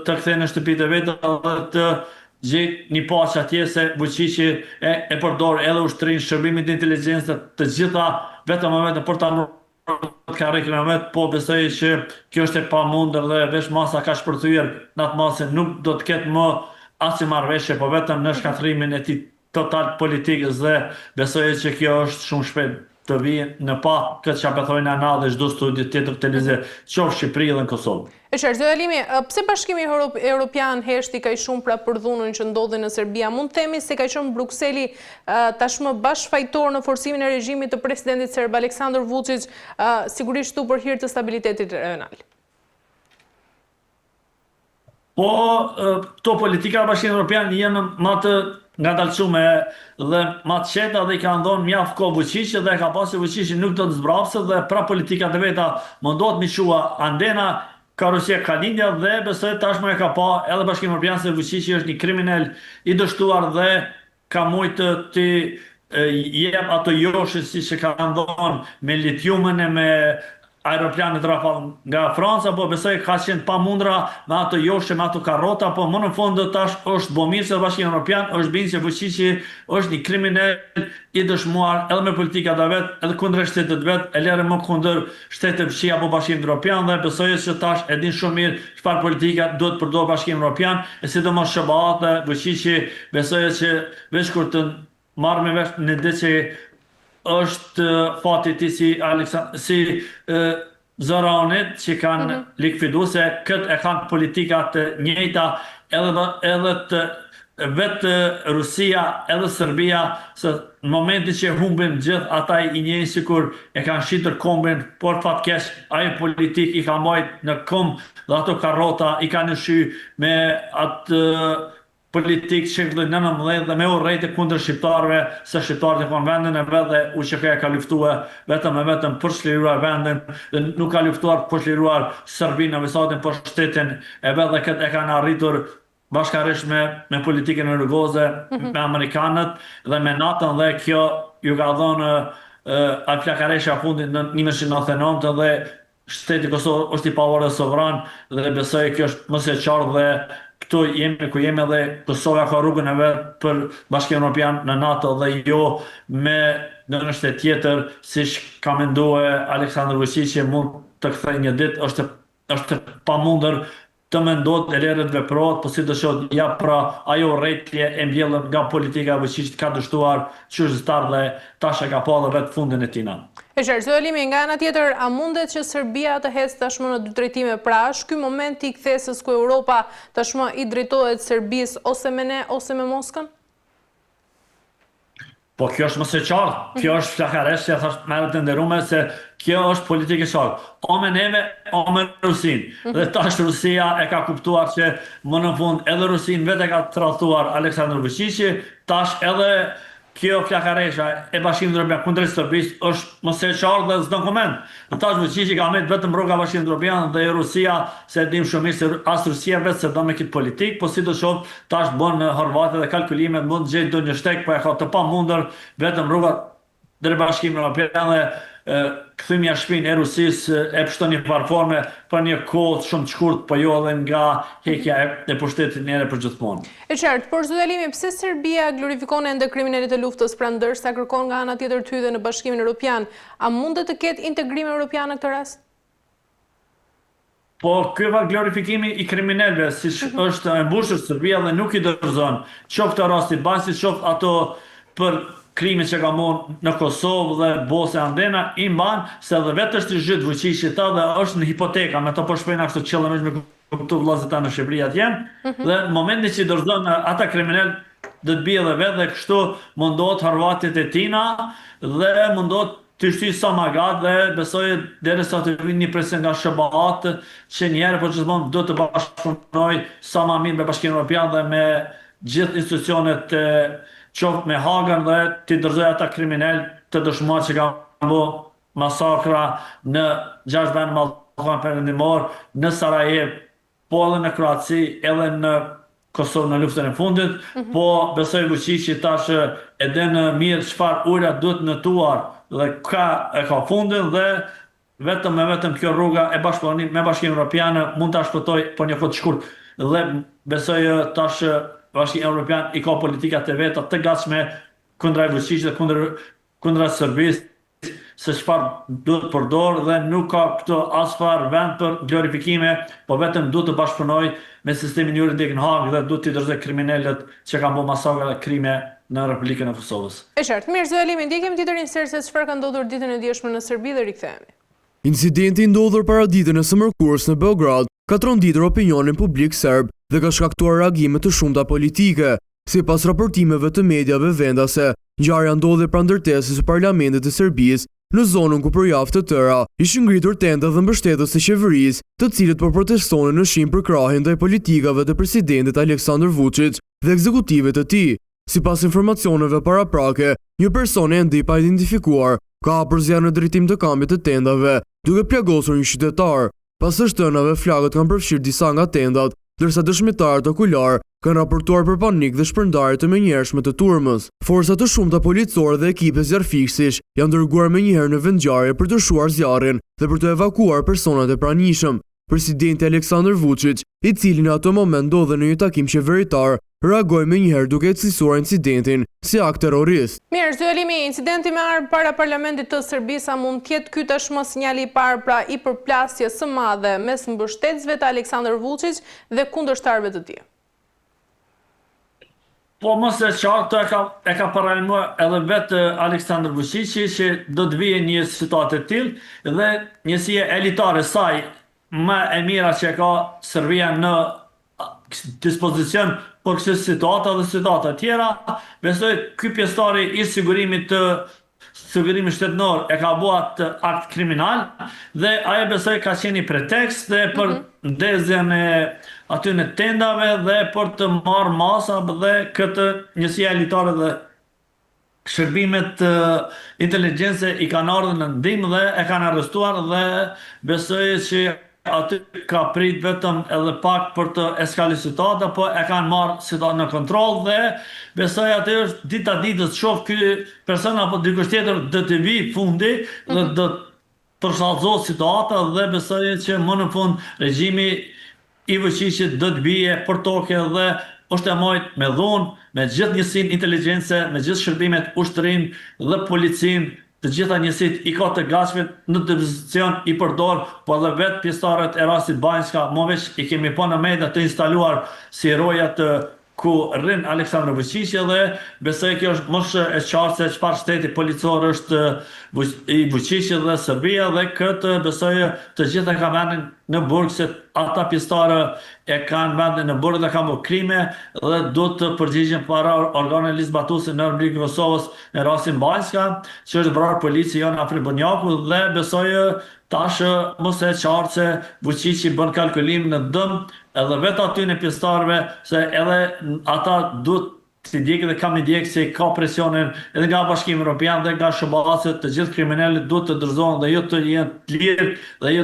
të kthejnë në shtëpitë e vetë dhe të gjejë një paqe atje se Vučići e përdor edhe ushtrinë, shërbimin e inteligjencës, të gjitha vetëm e vetëm për ta karrikën e vet, po besoj që kjo është e pamundur dhe veç masa ka shpërthyer në atë masë nuk do të ketë më asnjë marrëveshje, po vetëm në shkatrimin e tij total politikës dhe besoj që kjo është shumë shpejt të vijë në pa këtë që apethojnë ana dhe çdo studio tjetër televiziv, qoftë Shqipëri dhe në Kosovë. E qartë, zoti Elimi, pse Bashkimi Evropian heshti kaq shumë pra për dhunën që ndodhi në Serbia? Mund të themi se ka qenë Brukseli tashmë bashkëfajtor në forcimin e regjimit të presidentit serb Aleksandar Vučić, sigurisht këtu për hir të stabilitetit regional. Po, këto politika e Bashkimit Evropian janë më të ngadalësume dhe më të qeta dhe i ka ndonë mjaft kohë Vučići dhe ka pasur Vučići nuk do të zbrapse dhe pra politikat e veta mundohet mi qua andena ka Rusia ka lindja dhe besoj tashmë e ka pa edhe Bashkimi Evropian se Vučići është një kriminal i dështuar dhe ka mujtë të jep ato joshë si që ka ndonë me litiumën e me aeroplanet Rafale nga Franca, po besoj ka qenë pa mundra me ato joshe, me ato karrota, po më në fund tash është bo mirë se Bashkimi Evropian është bindë që Vučići është një kriminal i dëshmuar edhe me politikat e vet, edhe kundër shtetit vet, e lere më kundër shtetit fshi apo Bashkimit Evropian dhe besoj që tash e din shumë mirë çfarë politika duhet përdor Bashkimi Evropian, e sidomos SBA dhe Vučići besoj që veç kur të marrë me vesh në ditë që është fati ti si Zoranit që kanë likvidu se këtë e kanë politikat të njëjta edhe të vetë Rusia edhe Serbia se në momentin që humbin gjithë ata i njëjnë sikur e kanë shitër kombin, por fatkesh ai politik i ka mbajt në këmbë dhe ato karrota i kanë shy me atë politik shekulli 19 dhe me urrejtë kundër shqiptarëve, se shqiptarët e kanë vendin e vet dhe UÇK ka luftuar vetëm e vetëm për çliruar vendin dhe nuk ka luftuar për çliruar Serbinë në vesatin për shtetin e vet dhe këtë e kanë arritur bashkërisht me politikën rregoze, me amerikanët dhe me NATO dhe kjo ju ka dhënë Al-Flakaresha fundit në 1999 dhe shteti Kosovë është i pavarur dhe sovran dhe besoj kjo është më së qartë dhe këtu jemi ku jemi dhe Kosova ka rrugën e vet për Bashkimin Evropian në NATO dhe jo me në një shtet tjetër siç ka menduar Aleksandar Vučići mund të kthejë një ditë është pamundur të mendohet e leret veprohet, po si të shoh ja pra ajo rretje e mbjellën nga politika e Vučićit ka dështuar qytetar dhe tash e ka pa edhe vetë fundin e tina. E qartë, zoti Elimi, nga ana tjetër, a mundet që Serbia të ecë tashmë në dy drejtime? Pra, është ky momenti i kthesës ku Europa tashmë i drejtohet Serbisë ose me ne ose me Moskën? Po kjo është më së qartë, kjo është flakaresja, thash merret të nderuar se kjo është politikë e qartë. O me neve, o me Rusinë. Dhe tash Rusia e ka kuptuar që më në fund edhe Rusinë vetë ka tradhtuar Aleksandar Vučići, tash edhe kjo flakaresha e Bashkimit Evropian kundër Serbisë është më së qartë dhe s'do koment. Tash Vučići ka marrë vetëm rruga Bashkimit Evropian dhe Rusia se dim shumë mirë se as Rusia vetë se do me këtë politikë, po si do shoh tash bën në Horvati dhe kalkulimet mund të gjejë ndonjë shtek, po e ka të pamundur vetëm rruga drejt Bashkimit Evropian dhe kthymja shpinë e Rusisë e pështon një platforme për një kohë shumë të shkurtë, po jo edhe nga heqja e pushtetit njëre për gjithmonë. E qartë, por zoti Elimi, pse Serbia glorifikon ende kriminalit e luftës pra ndërsa kërkon nga ana tjetër të hyjë në Bashkimin Evropian? A mundet të ketë integrim evropian në këtë rast? Po ky glorifikimi i kriminalëve siç është e mbushur Serbia dhe nuk i dorëzon, qoftë rasti basi, qoftë ato për krimit që ka marrë në Kosovë dhe Bosnjë Andena i mban se edhe vetë është i zhyt Vučići ta dhe është në hipoteka me to po shpejna kështu qëllimisht me kuptu vllazët tanë në Shqipëri atje dhe në momentin që dorëzon ata kriminal do të bie edhe vetë dhe kështu mundohet Horvatit e tina dhe mundohet të shtyjë sa më gat dhe besoj derisa të vinë një presion nga SBA-t që njëherë po gjithmonë do të bashkëpunoj sa më mirë me Bashkimin Evropian dhe me gjithë institucionet qoftë me Hagën dhe të dorëzoj ata kriminal të dëshmuar që kanë bërë masakra në 6 vende Ballkan Perëndimor, në Sarajevo, po edhe në Kroaci, edhe në Kosovë në luftën e fundit, po besoj Vučići tash e den mirë çfarë ura duhet ndëtuar dhe e ka fundin dhe vetëm kjo rruga e bashkëpunimit me Bashkimin Evropian mund ta shpëtoj po një kohë të shkurtë. dhe besoj tash Bashkimi Evropian i ka politikat e veta të gatshme kundra Vučićit dhe kundra Serbisë, se çfarë duhet përdor dhe nuk ka këtë asfar vend për glorifikime, po vetëm duhet të bashkëpunoj me sistemin juridik në Hagë dhe duhet të dërzoj kriminalët që kanë bërë masakra dhe krime në Republikën e Kosovës. E qartë, mirë zë Alimi, ndjekim tjetër inserë se çfarë ka ndodhur ditën e djeshme në Serbi dhe rikthehemi. Incidenti ndodhur para ditën e së mërkurës në Beograd ka tronditur opinionin publik serb dhe ka shkaktuar reagime të shumta politike. Sipas raportimeve të mediave vendase, ngjarja ndodhi pranë ndërtesës së parlamentit të Serbisë në zonën ku për javë të tëra ishin ngritur tenda dhe mbështetës të qeverisë, të cilët po protestonin në shim për krahjen ndaj politikave të presidentit Aleksandar Vučić dhe ekzekutivit të tij. Sipas informacioneve paraprake, një person ende i pa identifikuar ka hapur zjarr në drejtim të kambit të tendave, duke plagosur një qytetar. Pas së shtënave, flakët kanë përfshirë disa nga tendat, ndërsa dëshmitarët okular kanë raportuar për panik dhe shpërndarje të menjëhershme të turmës. Forca të shumta policore dhe ekipe zjarrfiksish janë dërguar menjëherë në vendngjarje për të shuar zjarrin dhe për të evakuar personat e pranishëm. Presidenti Aleksandar Vučić, i cili në atë moment ndodhe në një takim qeveritar, reagoi menjëherë duke cilësuar incidentin si akt terrorist. Mirë, zë Alimi, incidenti me armë para parlamentit të Serbisë mund të jetë ky tashmë sinjali i parë pra i përplasjes së madhe mes mbështetësve të Aleksandar Vučić dhe kundërshtarëve të tij. Po mos e qartë e ka paralajmëruar edhe vetë Aleksandar Vučići që do të vijë një situatë e tillë dhe njësia elitare saj më e mira që ka Serbia në dispozicion për këtë situata dhe situata tjera, besoj ky pjesëtari i sigurimit shtetënor e ka bua atë akt kriminal dhe ajo besoj ka qenë pretekst dhe për ndezjen e aty në tendave dhe për të marrë masa dhe këtë njësia elitare dhe shërbimet inteligjense i kanë ardhur në ndihmë dhe e kanë arrestuar dhe besoj që aty ka prit vetëm edhe pak për të eskaluar situata, po e kanë marrë situatën në kontroll dhe besoj aty është dita ditës shoh ky person apo dikush tjetër do të vi fundi dhe do të përshkallëzohet situata dhe besoj që më në fund regjimi i Vučićit do të bie për tokë dhe është e mojt me dhunë, me gjithë njësinë inteligjense, me gjithë shërbimet ushtrin dhe policin, të gjitha njësit i ka të gatshme në dispozicion i përdor, po edhe vetë pjesëtarët e rastit Banjska, moveç i kemi po në media të instaluar si herojat ku rrin Aleksandar Vučići dhe besoj kjo është më e qartë se çfarë shteti policor është i Vučićit dhe Serbia dhe këtë besoj të gjitha ka vendin në burg se ata pjesëtarë e kanë vendin në burg dhe kanë bërë krime dhe do të përgjigjen para organeve ligjbatuese në Republikën e Kosovës në rastin Banjska, që është vrarë polici Jon Afri Bonjaku dhe besoj tash mos e qartë se Vučići bën kalkulim në dëm edhe vetë aty në pjesëtarëve se edhe ata duhet të ndjekë dhe kam ndjekë se ka presionin edhe nga Bashkimi Evropian dhe nga SBA-sët, të gjithë kriminalët duhet të dorëzohen dhe jo të jenë të lirë dhe jo